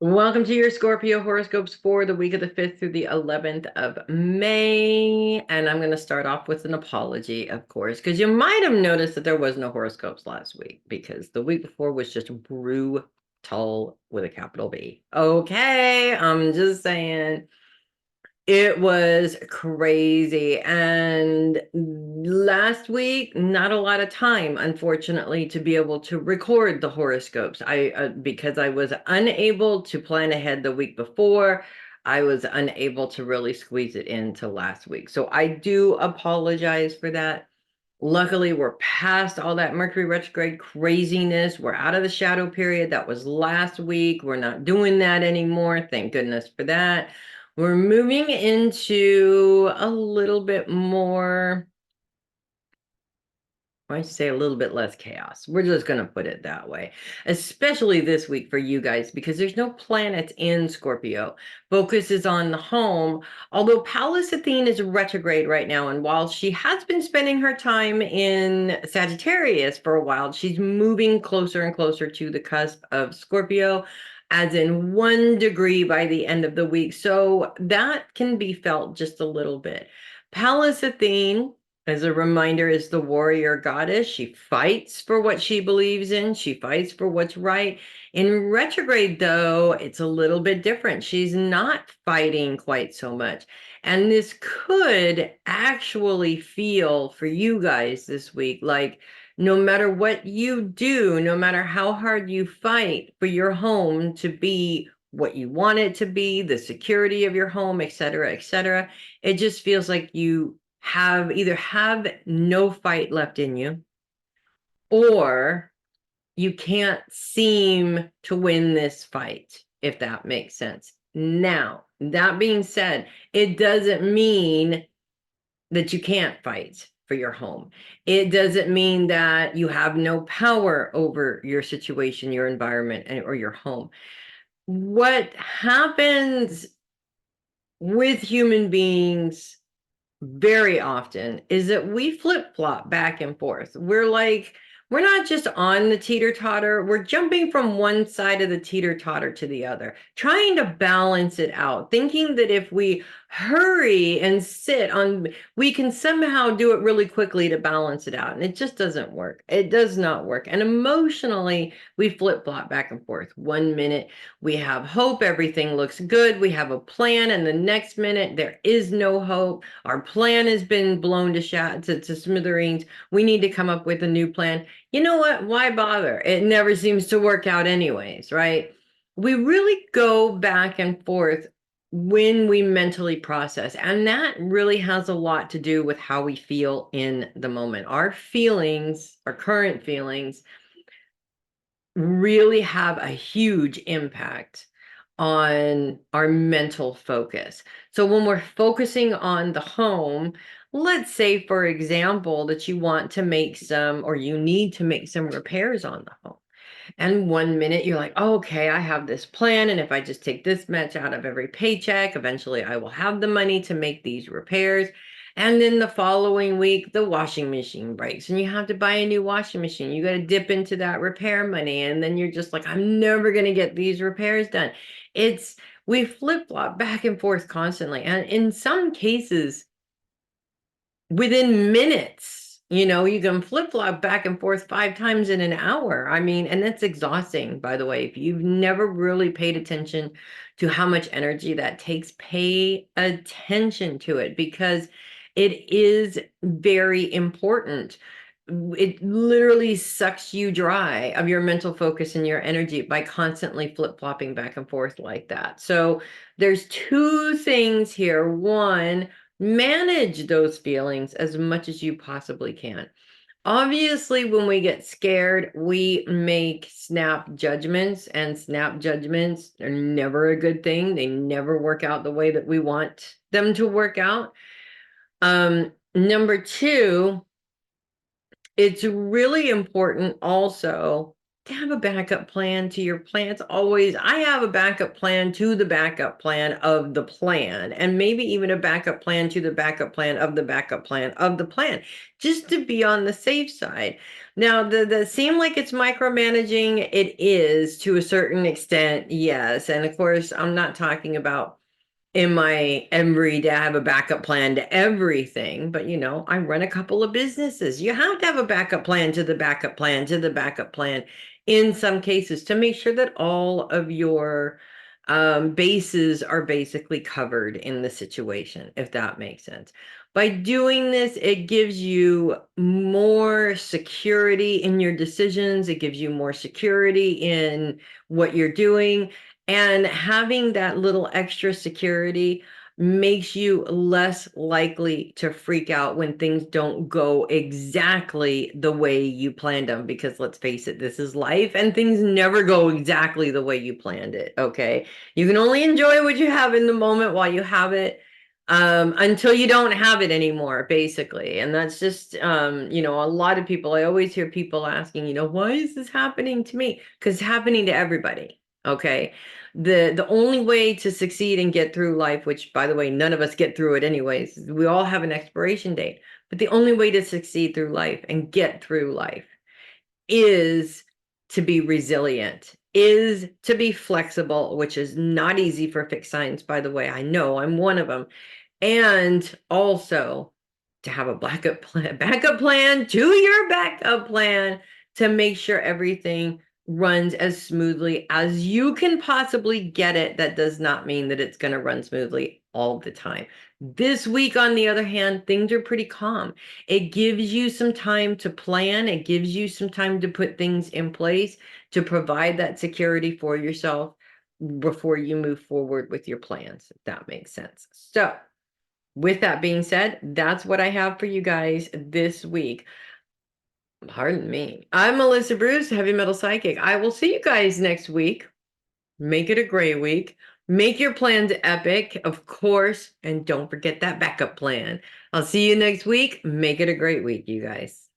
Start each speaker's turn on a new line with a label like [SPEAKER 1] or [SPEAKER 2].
[SPEAKER 1] Welcome to your Scorpio horoscopes for the week of the 5th through the 11th of May. And I'm going to start off with an apology, of course, because you might have noticed that there was no horoscopes last week because the week before was just brutal with a capital B. Okay, I'm just saying. It was crazy. And last week, not a lot of time, unfortunately, to be able to record the horoscopes. Because I was unable to plan ahead the week before, I was unable to really squeeze it into last week. So I do apologize for that. Luckily, we're past all that Mercury retrograde craziness. We're out of the shadow period. That was last week. We're not doing that anymore. Thank goodness for that. We're moving into a little bit more, I say a little bit less chaos. We're just going to put it that way, especially this week for you guys, because there's no planets in Scorpio. Focus is on the home, although Pallas Athene is retrograde right now. And while she has been spending her time in Sagittarius for a while, she's moving closer and closer to the cusp of Scorpio, as in 1 degree by the end of the week. So that can be felt just a little bit. Pallas Athene, as a reminder, is the warrior goddess. She fights for what she believes in. She fights for what's right. In retrograde, though, it's a little bit different. She's not fighting quite so much. And this could actually feel for you guys this week like no matter what you do, no matter how hard you fight for your home to be what you want it to be, the security of your home, et cetera, it just feels like you have no fight left in you, or you can't seem to win this fight, if that makes sense. Now, that being said, it doesn't mean that you can't fight for your home. It doesn't mean that you have no power over your situation, your environment, or your home. What happens with human beings very often is that we flip-flop back and forth. We're not just on the teeter-totter, we're jumping from one side of the teeter-totter to the other, trying to balance it out, thinking that if we hurry and sit on, we can somehow do it really quickly to balance it out. And it just doesn't work. It does not work. And emotionally, we flip-flop back and forth. 1 minute, we have hope, everything looks good, we have a plan, and the next minute, there is no hope. Our plan has been blown to smithereens. We need to come up with a new plan. You know what? Why bother? It never seems to work out anyways, right? We really go back and forth when we mentally process, and that really has a lot to do with how we feel in the moment. Our feelings, our current feelings, really have a huge impact on our mental focus. So when we're focusing on the home, let's say, for example, that you want to make some, or you need to make some repairs on the home. And 1 minute you're like, oh, okay, I have this plan. And if I just take this much out of every paycheck, eventually I will have the money to make these repairs. And then the following week, the washing machine breaks and you have to buy a new washing machine. You got to dip into that repair money. And then you're just like, I'm never going to get these repairs done. We flip flop back and forth constantly. And in some cases, within minutes, you can flip flop back and forth 5 times in an hour. I mean, and that's exhausting, by the way. If you've never really paid attention to how much energy that takes, pay attention to it because it is very important. It literally sucks you dry of your mental focus and your energy by constantly flip flopping back and forth like that. So there's two things here. One, manage those feelings as much as you possibly can. Obviously, when we get scared, we make snap judgments, and snap judgments are never a good thing. They never work out the way that we want them to work out. Number two, it's really important also to have a backup plan to your plans. Always, I have a backup plan to the backup plan of the plan, and maybe even a backup plan to the backup plan of the backup plan of the plan, just to be on the safe side. Now, the seem like it's micromanaging. It is to a certain extent, yes. And of course, I'm not talking about in my every day I have a backup plan to everything, but I run a couple of businesses. You have to have a backup plan to the backup plan to the backup plan in some cases to make sure that all of your bases are basically covered in the situation, if that makes sense. By doing this, it gives you more security in your decisions. It gives you more security in what you're doing. And having that little extra security makes you less likely to freak out when things don't go exactly the way you planned them. Because let's face it, this is life and things never go exactly the way you planned it. Okay. You can only enjoy what you have in the moment while you have it. Until you don't have it anymore, basically. And that's just, a lot of people, I always hear people asking, why is this happening to me? Because it's happening to everybody. Okay. The only way to succeed and get through life, which by the way, none of us get through it anyways, we all have an expiration date, but the only way to succeed through life and get through life is to be resilient, is to be flexible, which is not easy for fixed signs, by the way. I know I'm one of them. And also to have a backup plan to your backup plan to make sure everything runs as smoothly as you can possibly get it. That does not mean that it's going to run smoothly all the time. This week, on the other hand, things are pretty calm. It gives you some time to plan. It gives you some time to put things in place to provide that security for yourself before you move forward with your plans, if that makes sense. So, with that being said, that's what I have for you guys this week. Pardon me. I'm Melissa Bruce, Heavy Metal Psychic. I will see you guys next week. Make it a great week. Make your plans epic, of course, and don't forget that backup plan. I'll see you next week. Make it a great week, you guys.